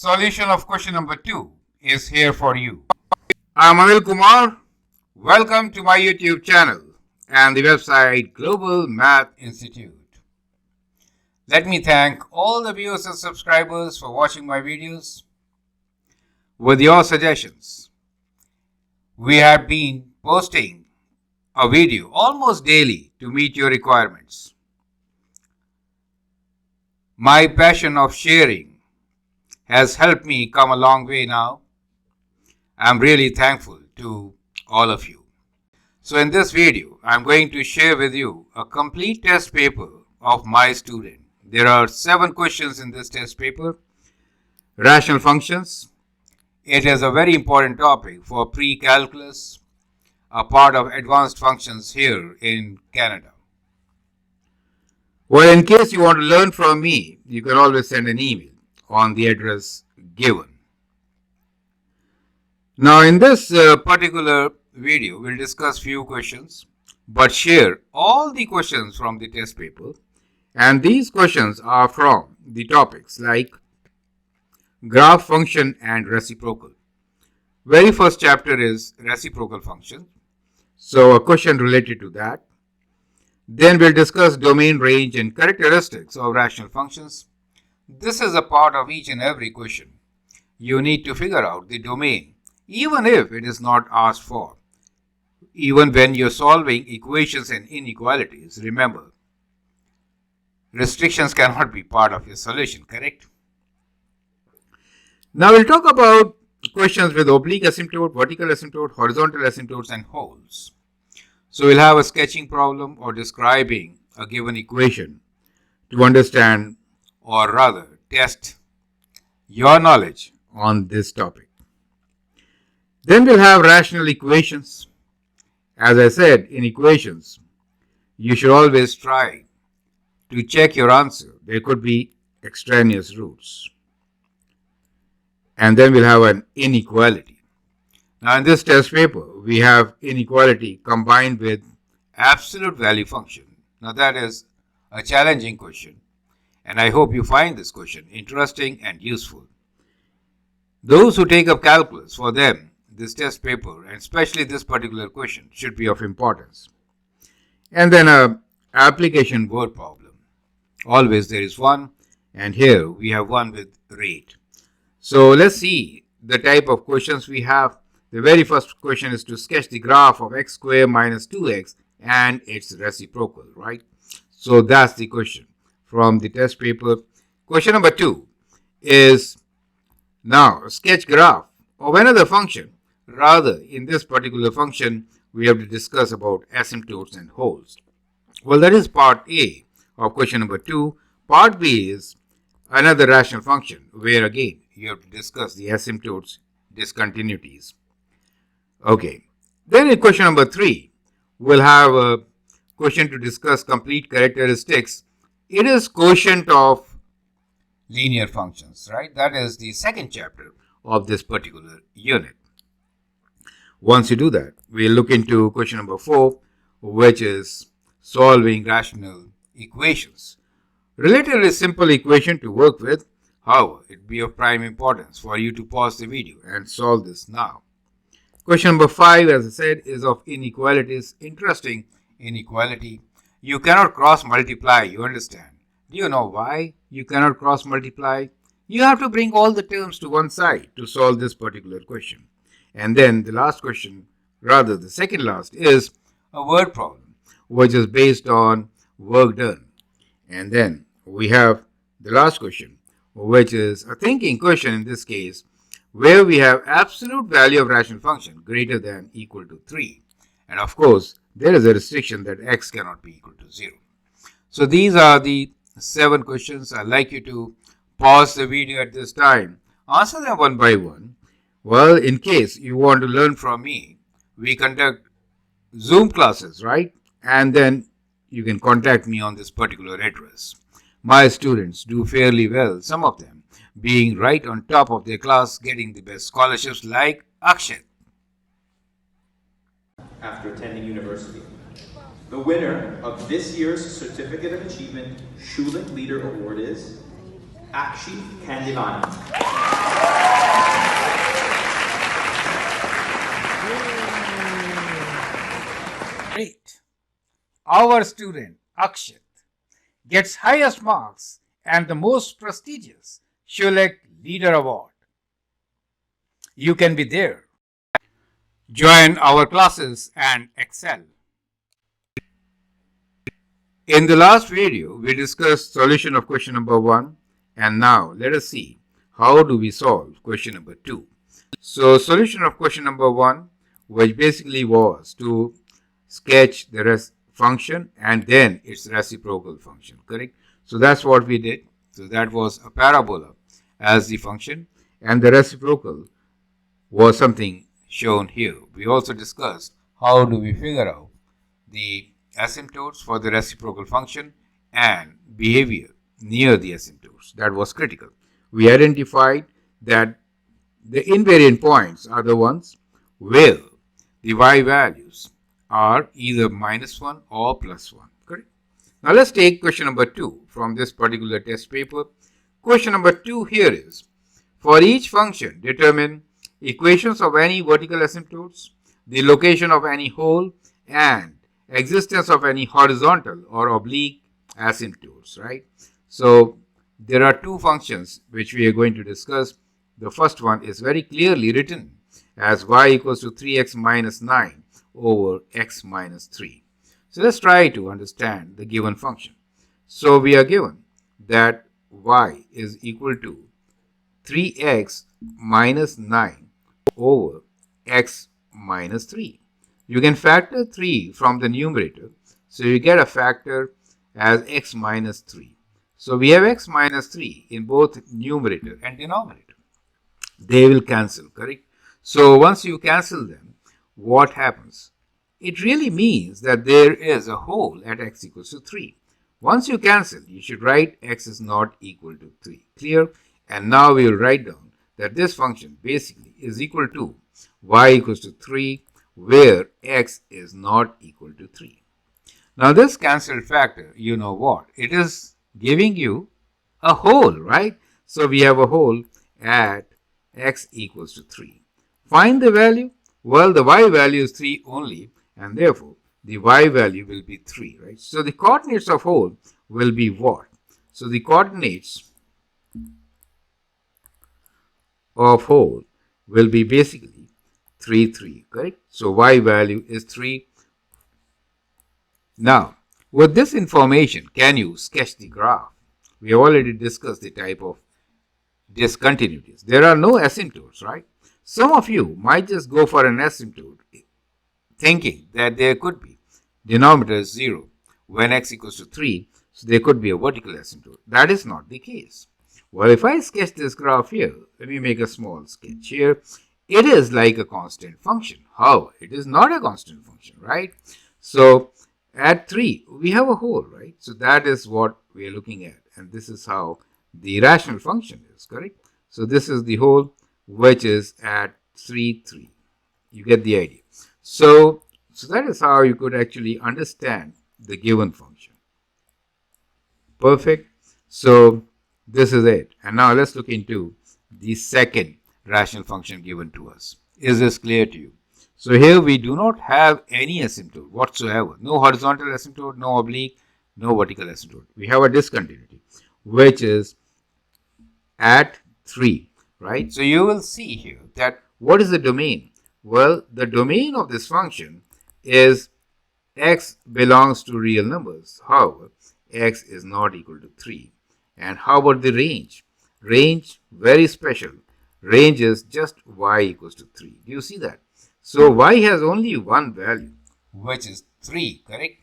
Solution of question number 2 is here for you. I'm Anil Kumar. Welcome to my YouTube channel and the website Global Math Institute. Let me thank all the viewers and subscribers for watching my videos. With your suggestions, we have been posting a video almost daily to meet your requirements. My passion of sharing has helped me come a long way now. I'm really thankful to all of you. So in this video, I'm going to share with you a complete test paper of my student. There are 7 questions in this test paper. Rational functions. It is a very important topic for pre-calculus, a part of advanced functions here in Canada. Well, in case you want to learn from me, you can always send an email on the address given. Now, in this particular video, we'll discuss few questions, but share all the questions from the test paper. And these questions are from the topics like graph function and reciprocal. Very first chapter is reciprocal function. So a question related to that. Then we'll discuss domain, range and characteristics of rational functions. This is a part of each and every question. You need to figure out the domain, even if it is not asked for. Even when you're solving equations and inequalities, remember, restrictions cannot be part of your solution, correct? Now we'll talk about questions with oblique asymptote, vertical asymptote, horizontal asymptotes and holes. So we'll have a sketching problem or describing a given equation to understand or rather test your knowledge on this topic. Then we'll have rational equations. As I said, in equations, you should always try to check your answer. There could be extraneous roots. And then we'll have an inequality. Now in this test paper, we have inequality combined with absolute value function. Now that is a challenging question, and I hope you find this question interesting and useful. Those who take up calculus, for them, this test paper, and especially this particular question, should be of importance. And then a application word problem. Always there is one, and here we have one with rate. So let's see the type of questions we have. The very first question is to sketch the graph of x squared minus 2x and its reciprocal, right? So that's the question from the test paper. Question number 2 is now sketch graph of another function. Rather, in this particular function, we have to discuss about asymptotes and holes. Well, that is part A of question number 2. Part B is another rational function where again you have to discuss the asymptotes, discontinuities. Okay. Then in question number 3, we'll have a question to discuss complete characteristics. It is quotient of linear functions, right? That is the second chapter of this particular unit. Once you do that, we'll look into question number 4, which is solving rational equations. Relatively simple equation to work with. However, it will be of prime importance for you to pause the video and solve this now. Question number 5, as I said, is of inequalities. Interesting inequality. You cannot cross multiply, you understand. Do you know why you cannot cross multiply? You have to bring all the terms to one side to solve this particular question. And then the last question, rather the second last, is a word problem, which is based on work done. And then we have the last question, which is a thinking question in this case, where we have absolute value of rational function greater than equal to 3. And of course, there is a restriction that x cannot be equal to 0. So these are the 7 questions. I'd like you to pause the video at this time, answer them one by one. Well, in case you want to learn from me, we conduct Zoom classes, right? And then you can contact me on this particular address. My students do fairly well, some of them being right on top of their class, getting the best scholarships like Akshat. After attending university. The winner of this year's Certificate of Achievement Schulich Leader Award is Akshat Kandivani. our student Akshat gets highest marks and the most prestigious Schulich Leader Award. You can be there. Join our classes and excel. In the last video, we discussed solution of question number 1, and now let us see how do we solve question number 2. So solution of question number 1, which basically was to sketch the function and then its reciprocal function, correct? So that's what we did. So that was a parabola as the function, and the reciprocal was something shown here. We also discussed how do we figure out the asymptotes for the reciprocal function and behavior near the asymptotes. That was critical. We identified that the invariant points are the ones where the y values are either -1 or +1. Correct? Now let's take question number 2 from this particular test paper. Question number 2 here is, for each function, determine equations of any vertical asymptotes, the location of any hole, and existence of any horizontal or oblique asymptotes, right? So there are two functions which we are going to discuss. The first one is very clearly written as y equals to 3x minus 9 over x minus 3. So let's try to understand the given function. So we are given that y is equal to 3x minus 9 over x minus 3. You can factor 3 from the numerator, so you get a factor as x minus 3. So we have x minus 3 in both numerator and denominator. They will cancel, correct? So once you cancel them, what happens? It really means that there is a hole at x equals to 3. Once you cancel, you should write x is not equal to 3. Clear? And now we will write down that this function basically is equal to y equals to 3, where x is not equal to 3. Now this cancelled factor, you know what? It is giving you a hole, right? So we have a hole at x equals to 3. Find the value. Well, the y value is 3 only, and therefore the y value will be 3, right? So the coordinates of hole will be what? So the coordinates of hole will be basically 3, 3, correct? So y value is 3. Now, with this information, can you sketch the graph? We have already discussed the type of discontinuities. There are no asymptotes, right? Some of you might just go for an asymptote thinking that there could be denominator is 0 when x equals to 3, so there could be a vertical asymptote. That is not the case. Well, if I sketch this graph here, let me make a small sketch here. It is like a constant function. However, it is not a constant function, right? So at 3, we have a hole, right? So that is what we are looking at. And this is how the rational function is, correct? So this is the hole which is at 3, 3. You get the idea. So that is how you could actually understand the given function. Perfect. So this is it. And now let's look into the second rational function given to us. Is this clear to you? So here we do not have any asymptote whatsoever. No horizontal asymptote, no oblique, no vertical asymptote. We have a discontinuity which is at 3, right? So you will see here that what is the domain? Well, the domain of this function is x belongs to real numbers. However, x is not equal to 3. And how about the range? Range, very special. Range is just y equals to 3. Do you see that? So y has only one value, which is 3, correct?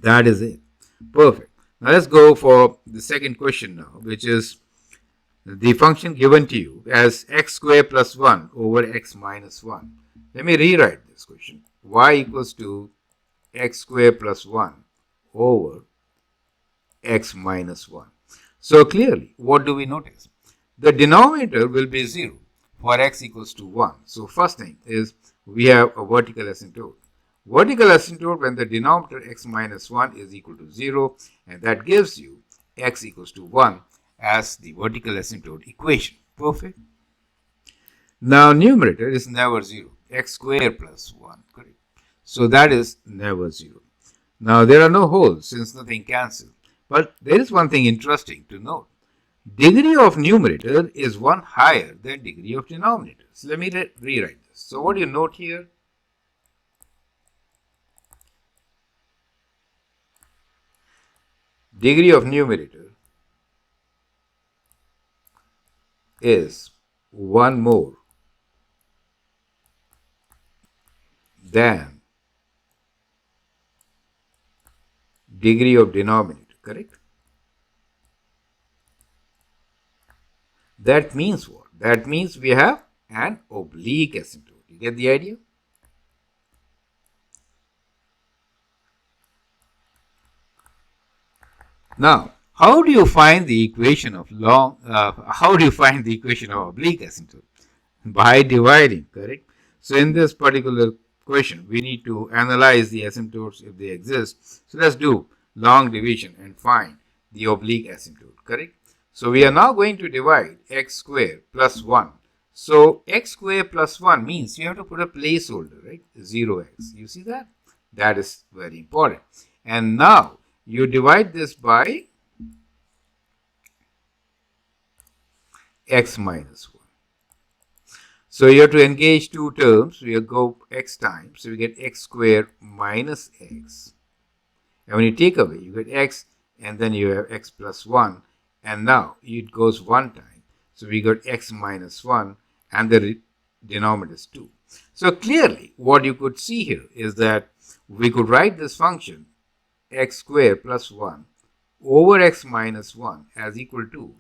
That is it. Perfect. Now let's go for the second question now, which is the function given to you as x squared plus 1 over x minus 1. Let me rewrite this question. Y equals to x squared plus 1 over x minus 1. So clearly, what do we notice? The denominator will be 0 for x equals to 1. So first thing is we have a vertical asymptote. Vertical asymptote when the denominator x minus 1 is equal to 0, and that gives you x equals to 1 as the vertical asymptote equation. Perfect. Now numerator is never 0. X squared plus 1. Correct. So that is never 0. Now there are no holes since nothing cancels. But there is one thing interesting to note. Degree of numerator is 1 higher than degree of denominator. So let me rewrite this. So what do you note here? Degree of numerator is 1 more than degree of denominator, correct? That means what? That means we have an oblique asymptote. You get the idea? Now, how do you find the equation of oblique asymptote? By dividing, correct? So in this particular question, we need to analyze the asymptotes if they exist. So let's do long division and find the oblique asymptote, correct? So we are now going to divide x square plus 1. So x square plus 1 means you have to put a placeholder, right? 0x. You see that? That is very important. And now you divide this by x minus 1. So you have to engage two terms. We go x times. So we get x squared minus x. And when you take away, you get x, and then you have x plus 1. And now it goes 1 time. So we got x minus 1, and the denominator is 2. So clearly, what you could see here is that we could write this function x squared plus 1 over x minus 1 as equal to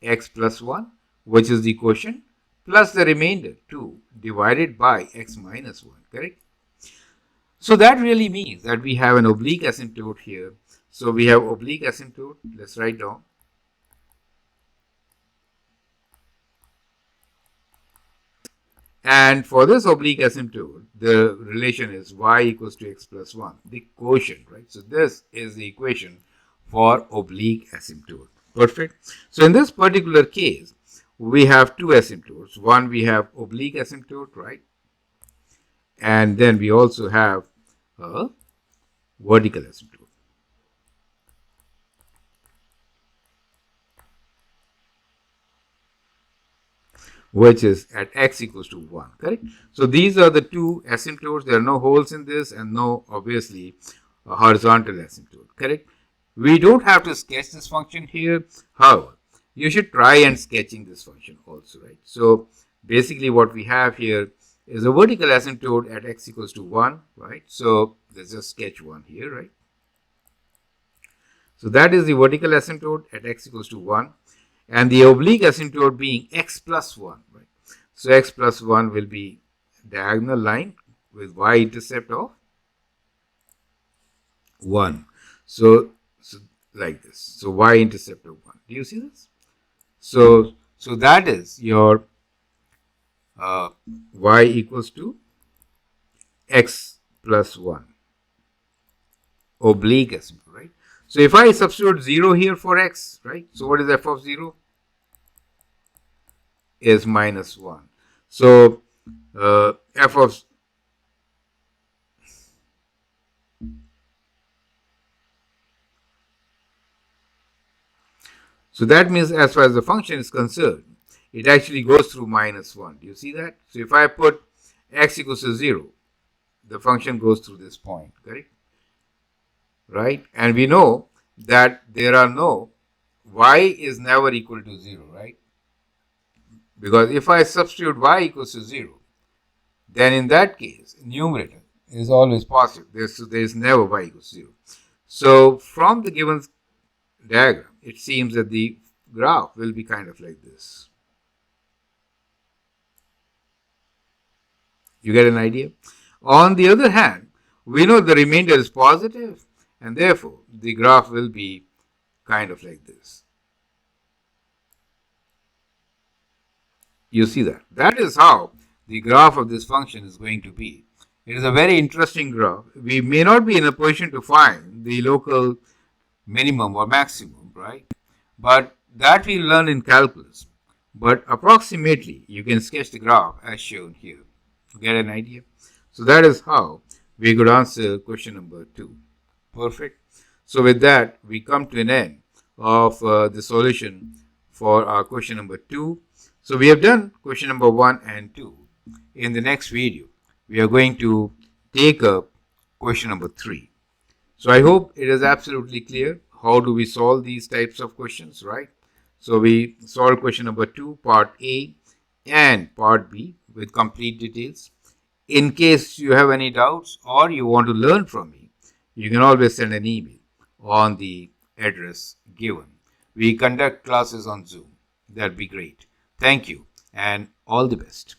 x plus 1, which is the quotient, plus the remainder 2 divided by x minus 1, correct? So that really means that we have an oblique asymptote here. So we have oblique asymptote. Let's write down. And for this oblique asymptote, the relation is y equals to x plus 1, the quotient, right? So this is the equation for oblique asymptote. Perfect. So in this particular case, we have two asymptotes. One, we have oblique asymptote, right? And then we also have a vertical asymptote, which is at x equals to 1, correct? So these are the two asymptotes. There are no holes in this and no, obviously, horizontal asymptote, correct? We don't have to sketch this function here. However, you should try and sketching this function also, right? So basically what we have here is a vertical asymptote at x equals to 1, right? So let's just sketch one here, right? So that is the vertical asymptote at x equals to 1. And the oblique asymptote being x plus 1, right? So x plus 1 will be diagonal line with y-intercept of 1. So like this. So y-intercept of 1. Do you see this? So that is your y equals to x plus 1 oblique asymptote, right? So if I substitute 0 here for x, right? So what is f of 0? Is minus 1. So f of so that means as far as the function is concerned, it actually goes through minus 1. Do you see that? So if I put x equals to 0, the function goes through this point, correct? Right? And we know that there are no, y is never equal to 0, right? Because if I substitute y equals to 0, then in that case, numerator is always positive. There is never y equals to 0. So from the given diagram, it seems that the graph will be kind of like this. You get an idea? On the other hand, we know the remainder is positive, and therefore the graph will be kind of like this. You see that? That is how the graph of this function is going to be. It is a very interesting graph. We may not be in a position to find the local minimum or maximum, right? But that we learn in calculus. But approximately, you can sketch the graph as shown here to get an idea. So that is how we could answer question number 2. Perfect. So with that, we come to an end of the solution for our question number 2. So we have done question number 1 and 2. In the next video, we are going to take up question number 3. So I hope it is absolutely clear how do we solve these types of questions, right? So we solved question number 2, part A and part B with complete details. In case you have any doubts or you want to learn from me, you can always send an email on the address given. We conduct classes on Zoom. That'd be great. Thank you and all the best.